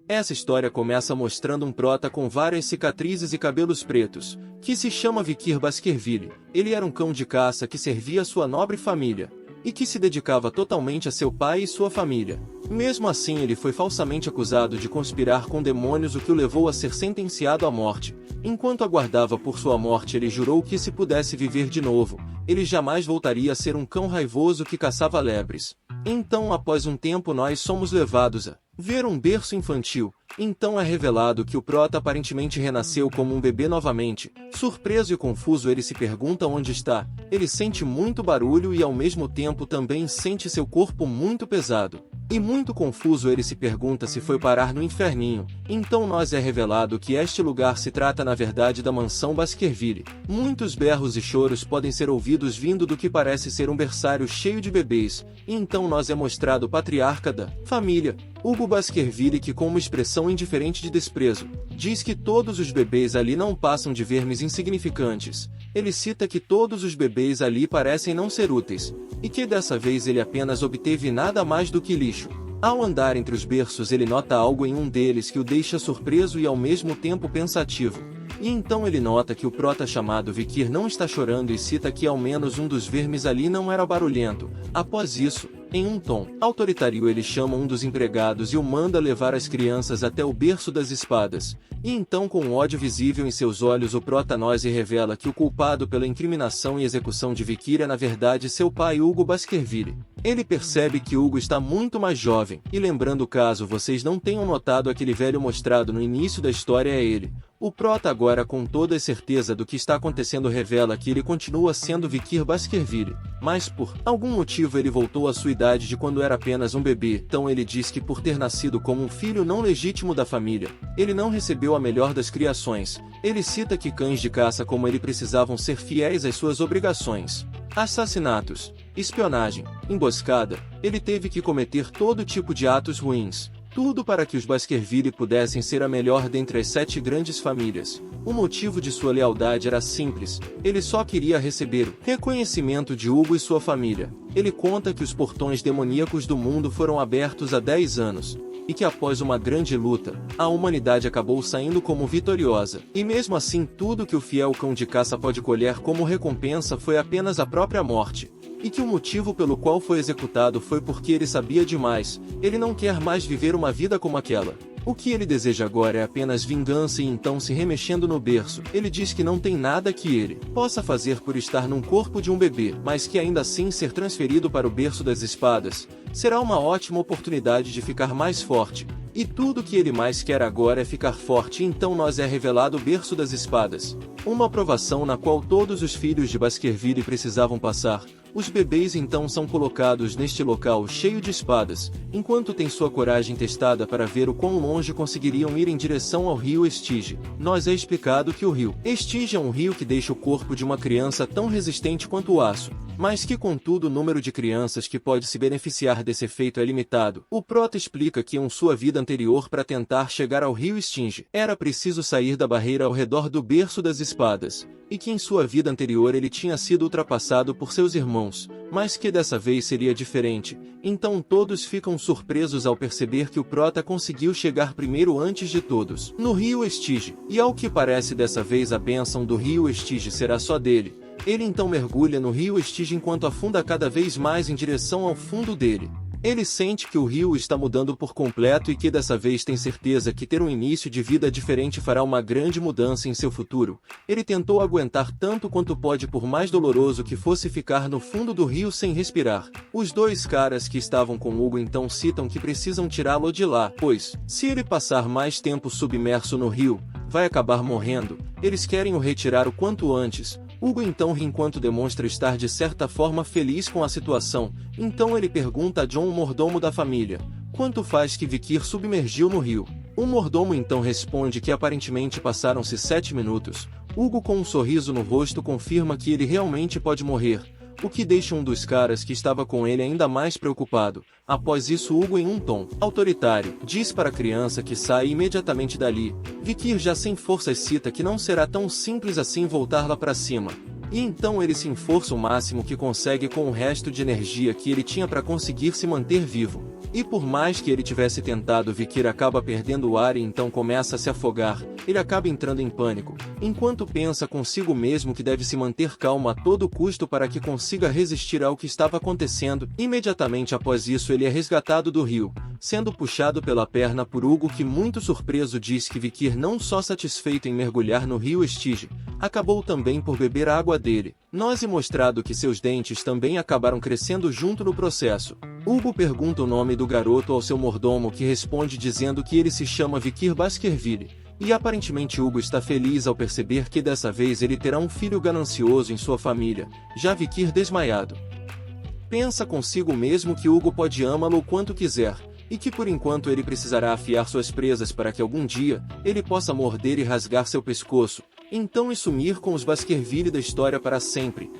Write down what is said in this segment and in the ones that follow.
Essa história começa mostrando um prota com várias cicatrizes e cabelos pretos, que se chama Vikir Baskerville. Ele era um cão de caça que servia a sua nobre família, e que se dedicava totalmente a seu pai e sua família. Mesmo assim, ele foi falsamente acusado de conspirar com demônios, o que o levou a ser sentenciado à morte. Enquanto aguardava por sua morte, ele jurou que, se pudesse viver de novo, ele jamais voltaria a ser um cão raivoso que caçava lebres. Então, após um tempo, nós somos levados a ver um berço infantil. Então é revelado que o prota aparentemente renasceu como um bebê novamente. Surpreso e confuso, ele se pergunta onde está. Ele sente muito barulho e ao mesmo tempo também sente seu corpo muito pesado. E muito confuso, ele se pergunta se foi parar no inferninho. Então nós é revelado que este lugar se trata na verdade da mansão Baskerville. Muitos berros e choros podem ser ouvidos vindo do que parece ser um berçário cheio de bebês. E então nós é mostrado o patriarca da família, Hugo Baskerville, que com uma expressão indiferente de desprezo, diz que todos os bebês ali não passam de vermes insignificantes. Ele cita que todos os bebês ali parecem não ser úteis, e que dessa vez ele apenas obteve nada mais do que lixo. Ao andar entre os berços, ele nota algo em um deles que o deixa surpreso e ao mesmo tempo pensativo. E então ele nota que o prota chamado Vikir não está chorando e cita que ao menos um dos vermes ali não era barulhento. Após isso, em um tom autoritário, ele chama um dos empregados e o manda levar as crianças até o berço das espadas. E então, com ódio visível em seus olhos, o prota Noise revela que o culpado pela incriminação e execução de Vikir é na verdade seu pai, Hugo Baskerville. Ele percebe que Hugo está muito mais jovem, e lembrando, caso vocês não tenham notado, aquele velho mostrado no início da história é ele. O prota agora, com toda a certeza do que está acontecendo, revela que ele continua sendo Vikir Baskerville, mas por algum motivo ele voltou à sua idade de quando era apenas um bebê. Então ele diz que por ter nascido como um filho não legítimo da família, ele não recebeu a melhor das criações. Ele cita que cães de caça como ele precisavam ser fiéis às suas obrigações. Assassinatos, espionagem, emboscada, ele teve que cometer todo tipo de atos ruins. Tudo para que os Baskerville pudessem ser a melhor dentre as 7 grandes famílias. O motivo de sua lealdade era simples: ele só queria receber o reconhecimento de Hugo e sua família. Ele conta que os portões demoníacos do mundo foram abertos há 10 anos, e que após uma grande luta, a humanidade acabou saindo como vitoriosa. E mesmo assim, tudo que o fiel cão de caça pode colher como recompensa foi apenas a própria morte. E que o motivo pelo qual foi executado foi porque ele sabia demais. Ele não quer mais viver uma vida como aquela. O que ele deseja agora é apenas vingança. E então, se remexendo no berço, ele diz que não tem nada que ele possa fazer por estar num corpo de um bebê, mas que ainda assim ser transferido para o berço das espadas será uma ótima oportunidade de ficar mais forte. E tudo que ele mais quer agora é ficar forte. E então nós é revelado o berço das espadas, uma provação na qual todos os filhos de Baskerville precisavam passar. Os bebês então são colocados neste local cheio de espadas, enquanto têm sua coragem testada para ver o quão longe conseguiriam ir em direção ao rio Estige. Nós é explicado que o rio Estige é um rio que deixa o corpo de uma criança tão resistente quanto o aço, mas que contudo o número de crianças que pode se beneficiar desse efeito é limitado. O prota explica que em sua vida anterior, para tentar chegar ao rio Estige, era preciso sair da barreira ao redor do berço das espadas, e que em sua vida anterior ele tinha sido ultrapassado por seus irmãos, mas que dessa vez seria diferente. Então todos ficam surpresos ao perceber que o prota conseguiu chegar primeiro antes de todos no rio Estige, e ao que parece dessa vez a bênção do rio Estige será só dele. Ele então mergulha no rio Estige enquanto afunda cada vez mais em direção ao fundo dele. Ele sente que o rio está mudando por completo e que dessa vez tem certeza que ter um início de vida diferente fará uma grande mudança em seu futuro. Ele tentou aguentar tanto quanto pode, por mais doloroso que fosse ficar no fundo do rio sem respirar. Os 2 caras que estavam com Hugo então citam que precisam tirá-lo de lá, pois, se ele passar mais tempo submerso no rio, vai acabar morrendo. Eles querem o retirar o quanto antes. Hugo então ri enquanto demonstra estar de certa forma feliz com a situação. Então ele pergunta a John, o mordomo da família, quanto faz que Vikir submergiu no rio. O mordomo então responde que aparentemente passaram-se 7 minutos. Hugo, com um sorriso no rosto, confirma que ele realmente pode morrer, o que deixa um dos caras que estava com ele ainda mais preocupado. Após isso, Hugo, em um tom autoritário, diz para a criança que sai imediatamente dali. Vikir, já sem forças, cita que não será tão simples assim voltar lá para cima. E então ele se esforça o máximo que consegue com o resto de energia que ele tinha para conseguir se manter vivo. E por mais que ele tivesse tentado, Vikir acaba perdendo o ar e então começa a se afogar. Ele acaba entrando em pânico, enquanto pensa consigo mesmo que deve se manter calmo a todo custo para que consiga resistir ao que estava acontecendo. Imediatamente após isso ele é resgatado do rio, sendo puxado pela perna por Hugo, que muito surpreso diz que Vikir, não só satisfeito em mergulhar no rio Estige, acabou também por beber a água dele. Nós é mostrado que seus dentes também acabaram crescendo junto no processo. Hugo pergunta o nome do garoto ao seu mordomo, que responde dizendo que ele se chama Vikir Baskerville. E aparentemente Hugo está feliz ao perceber que dessa vez ele terá um filho ganancioso em sua família. Já Vikir, desmaiado, pensa consigo mesmo que Hugo pode amá-lo o quanto quiser, e que por enquanto ele precisará afiar suas presas para que algum dia ele possa morder e rasgar seu pescoço, então e sumir com os Baskerville da história para sempre.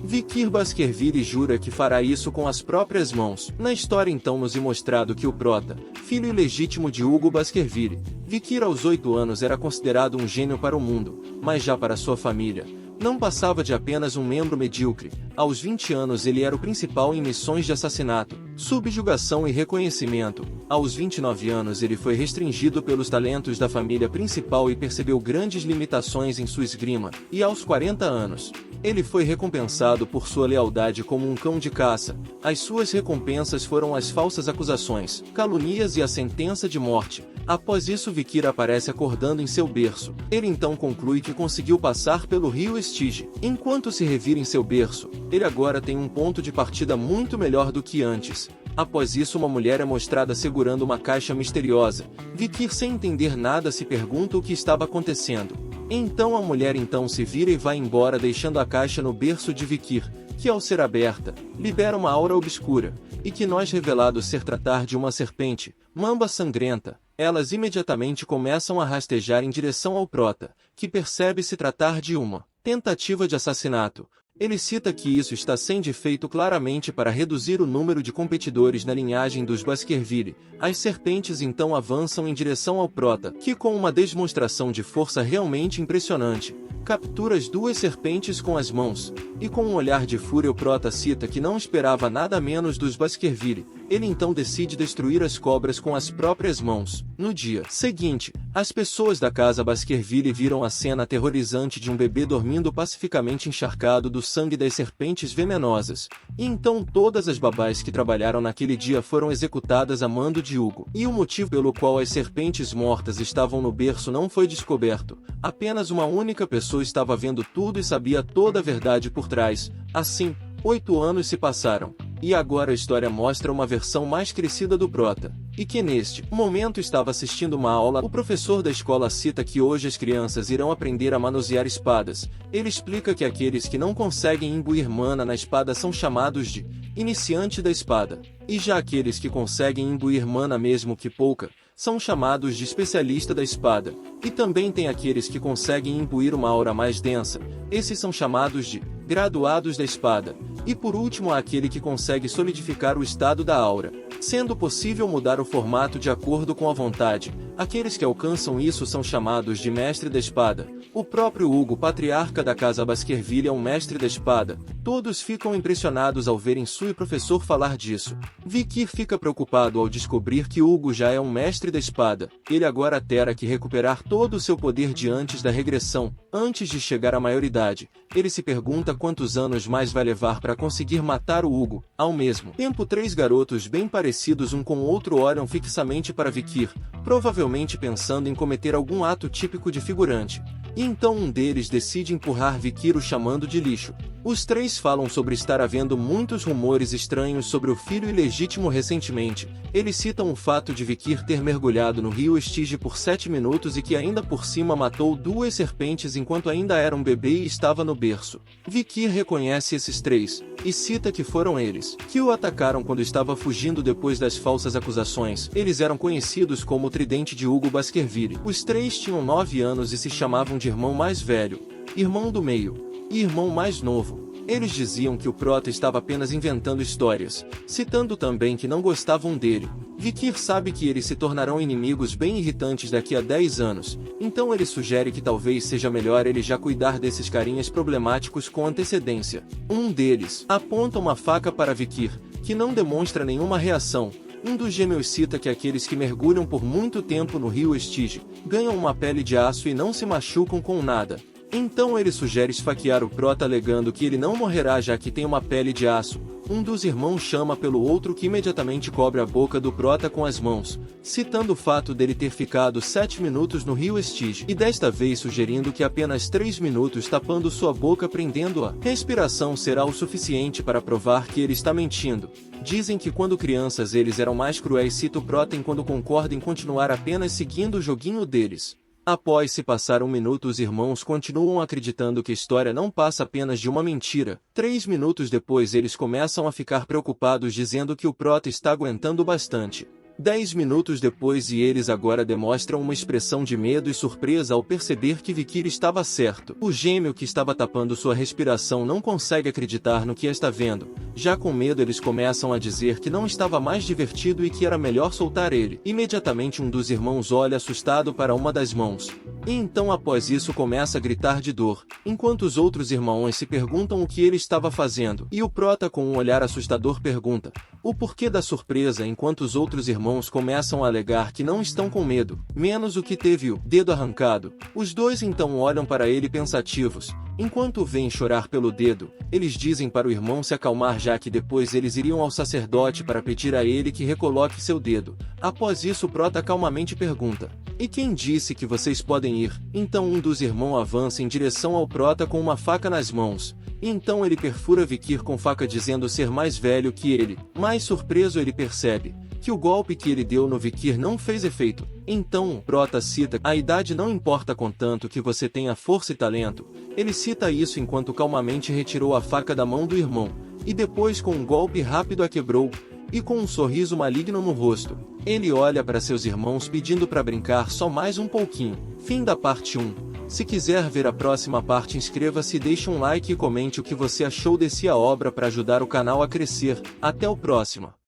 Vikir Baskerville, jura que fará isso com as próprias mãos. Na história então nos é mostrado que o prota, filho ilegítimo de Hugo Baskerville, Vikir aos 8 anos era considerado um gênio para o mundo, mas já para sua família, não passava de apenas um membro medíocre. Aos 20 anos ele era o principal em missões de assassinato, subjugação e reconhecimento. Aos 29 anos ele foi restringido pelos talentos da família principal e percebeu grandes limitações em sua esgrima. E aos 40 anos, ele foi recompensado por sua lealdade como um cão de caça. As suas recompensas foram as falsas acusações, calúnias e a sentença de morte. Após isso Vikir aparece acordando em seu berço. Ele então conclui que conseguiu passar pelo rio Estige. Enquanto se revira em seu berço, ele agora tem um ponto de partida muito melhor do que antes. Após isso uma mulher é mostrada segurando uma caixa misteriosa. Vikir, sem entender nada, se pergunta o que estava acontecendo. Então a mulher então se vira e vai embora, deixando a caixa no berço de Vikir, que ao ser aberta, libera uma aura obscura, e que nós revelado ser tratar de uma serpente, mamba sangrenta. Elas imediatamente começam a rastejar em direção ao prota, que percebe se tratar de uma tentativa de assassinato. Ele cita que isso está sendo feito claramente para reduzir o número de competidores na linhagem dos Baskerville. As serpentes então avançam em direção ao prota, que com uma demonstração de força realmente impressionante, captura as duas serpentes com as mãos, e com um olhar de fúria o prota cita que não esperava nada menos dos Baskerville. Ele então decide destruir as cobras com as próprias mãos. No dia seguinte, as pessoas da casa Baskerville viram a cena aterrorizante de um bebê dormindo pacificamente encharcado do sangue das serpentes venenosas. E então todas as babás que trabalharam naquele dia foram executadas a mando de Hugo. E o motivo pelo qual as serpentes mortas estavam no berço não foi descoberto. Apenas uma única pessoa estava vendo tudo e sabia toda a verdade por trás. Assim, 8 anos se passaram. E agora a história mostra uma versão mais crescida do prota, e que neste momento estava assistindo uma aula. O professor da escola cita que hoje as crianças irão aprender a manusear espadas. Ele explica que aqueles que não conseguem imbuir mana na espada são chamados de iniciante da espada, e já aqueles que conseguem imbuir mana mesmo que pouca, são chamados de especialista da espada. E também tem aqueles que conseguem imbuir uma aura mais densa, esses são chamados de graduados da espada. E por último há aquele que consegue solidificar o estado da aura, sendo possível mudar o formato de acordo com a vontade. Aqueles que alcançam isso são chamados de mestre da espada. O próprio Hugo, patriarca da casa Baskerville, é um mestre da espada. Todos ficam impressionados ao verem sua professor falar disso. Vikir fica preocupado ao descobrir que Hugo já é um mestre da espada. Ele agora terá que recuperar todo o seu poder de antes da regressão, antes de chegar à maioridade. Ele se pergunta quantos anos mais vai levar para conseguir matar o Hugo. Ao mesmo tempo, 3 garotos bem parecidos um com o outro olham fixamente para Vikir, provavelmente pensando em cometer algum ato típico de figurante. E então um deles decide empurrar Vikir, o chamando de lixo. Os 3 falam sobre estar havendo muitos rumores estranhos sobre o filho ilegítimo recentemente. Eles citam o fato de Vikir ter mergulhado no rio Estige por 7 minutos e que ainda por cima matou 2 serpentes enquanto ainda era um bebê e estava no berço. Vikir reconhece esses 3, e cita que foram eles que o atacaram quando estava fugindo depois das falsas acusações. Eles eram conhecidos como o Tridente de Hugo Baskerville. Os 3 tinham 9 anos e se chamavam de irmão mais velho, irmão do meio e irmão mais novo. Eles diziam que o Prota estava apenas inventando histórias, citando também que não gostavam dele. Vikir sabe que eles se tornarão inimigos bem irritantes daqui a 10 anos, então ele sugere que talvez seja melhor ele já cuidar desses carinhas problemáticos com antecedência. Um deles aponta uma faca para Vikir, que não demonstra nenhuma reação. Um dos gêmeos cita que aqueles que mergulham por muito tempo no rio Estige ganham uma pele de aço e não se machucam com nada. Então ele sugere esfaquear o Prota alegando que ele não morrerá já que tem uma pele de aço. Um dos irmãos chama pelo outro que imediatamente cobre a boca do Prota com as mãos, citando o fato dele ter ficado 7 minutos no rio Estige e desta vez sugerindo que apenas 3 minutos tapando sua boca prendendo a respiração será o suficiente para provar que ele está mentindo. Dizem que quando crianças eles eram mais cruéis, cita o Prota enquanto concorda em continuar apenas seguindo o joguinho deles. Após se passar 1 minuto, os irmãos continuam acreditando que a história não passa apenas de uma mentira. 3 minutos depois eles começam a ficar preocupados dizendo que o Prota está aguentando bastante. 10 minutos depois e eles agora demonstram uma expressão de medo e surpresa ao perceber que Vikir estava certo. O gêmeo que estava tapando sua respiração não consegue acreditar no que está vendo. Já com medo eles começam a dizer que não estava mais divertido e que era melhor soltar ele. Imediatamente um dos irmãos olha assustado para uma das mãos. E então após isso começa a gritar de dor, enquanto os outros irmãos se perguntam o que ele estava fazendo. E o Prota com um olhar assustador pergunta o porquê da surpresa enquanto os outros irmãos começam a alegar que não estão com medo, menos o que teve o dedo arrancado. Os dois então olham para ele pensativos. Enquanto o veem chorar pelo dedo, eles dizem para o irmão se acalmar já que depois eles iriam ao sacerdote para pedir a ele que recoloque seu dedo. Após isso o Prota calmamente pergunta: "E quem disse que vocês podem ir?" Então um dos irmãos avança em direção ao Prota com uma faca nas mãos. E então ele perfura Vikir com faca dizendo ser mais velho que ele. Mais surpreso ele percebe que o golpe que ele deu no Vikir não fez efeito. Então o Prota cita: "A idade não importa contanto que você tenha força e talento." Ele cita isso enquanto calmamente retirou a faca da mão do irmão, e depois com um golpe rápido a quebrou, e com um sorriso maligno no rosto, ele olha para seus irmãos pedindo para brincar só mais um pouquinho. Fim da parte 1. Se quiser ver a próxima parte, inscreva-se, deixe um like e comente o que você achou dessa obra para ajudar o canal a crescer. Até o próximo.